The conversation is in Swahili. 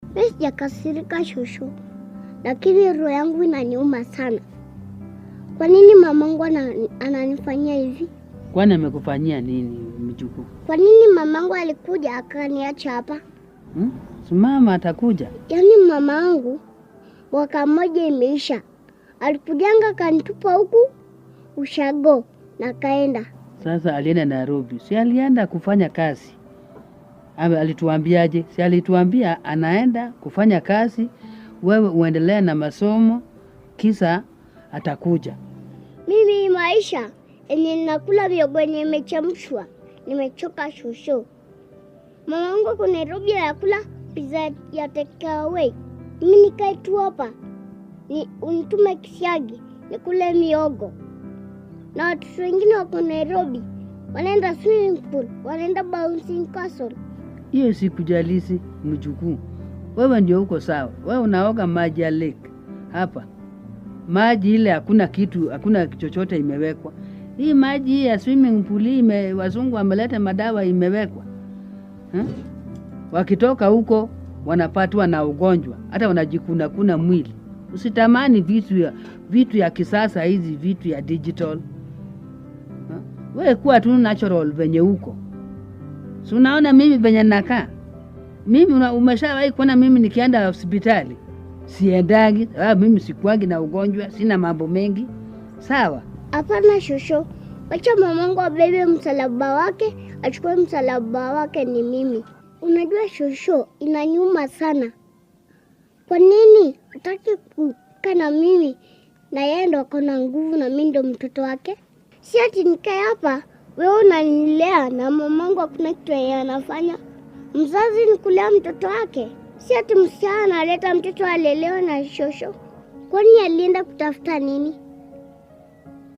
Mimi sijakasirika shosho, lakini roho yangu inaniuma sana. Kwa nini mamangu ananifanyia hivi? Kwani amekufanyia nini mjukuu? Kwa nini mamangu alikuja akaniacha hapa? Si mama atakuja? Yaani mamangu mwaka mmoja imeisha. Alikujanga kanitupa huku ushago na kaenda. Sasa alienda Nairobi. Si alienda kufanya kazi? Alituambiaje? Si alituambia anaenda kufanya kazi, wewe uendelea na masomo, kisa atakuja. Mimi maisha yenye ninakula miogo yenye imechemshwa, nimechoka shosho. Mamangu kwa Nairobi anakula pizza ya take away. Mimi nikae tu hapa. Unitume Kisiagi nikule miogo. Na watu wengine wako Nairobi wanaenda swimming pool, wanaenda bouncing castle. Hiyo sikujalisi mjukuu. Wewe ndio uko sawa. Wewe unaoga maji ya lake. Hapa maji ile hakuna kitu, hakuna chochote imewekwa. Hii maji ya swimming pool wazungu wameleta madawa imewekwa. Wakitoka huko wanapatwa na ugonjwa, hata wanajikuna kuna mwili. Usitamani vitu ya kisasa hizi, vitu ya digital. Wewe kuwa tu natural venye huko. Si unaona mimi venye nakaa? Mimi umeshawahi kuona mimi nikienda hospitali? Siendagi, mimi sikuagi na ugonjwa, sina mambo mengi. Sawa? Hapana shosho. Wacha mamangu abebe msalaba wake, achukue msalaba wake ni mimi. Unajua shosho, inaniuma sana. Kwa nini hutaki kukaa na mimi na yeye ndo ako na nguvu na mimi ndo mtoto wake? Si ati nikae hapa, wewe unanilea na mamangu hakuna kitu yeye anafanya. Mzazi ni kulea mtoto wake. Si ati msichana analeta mtoto alelewe na shosho. Kwani alienda kutafuta nini?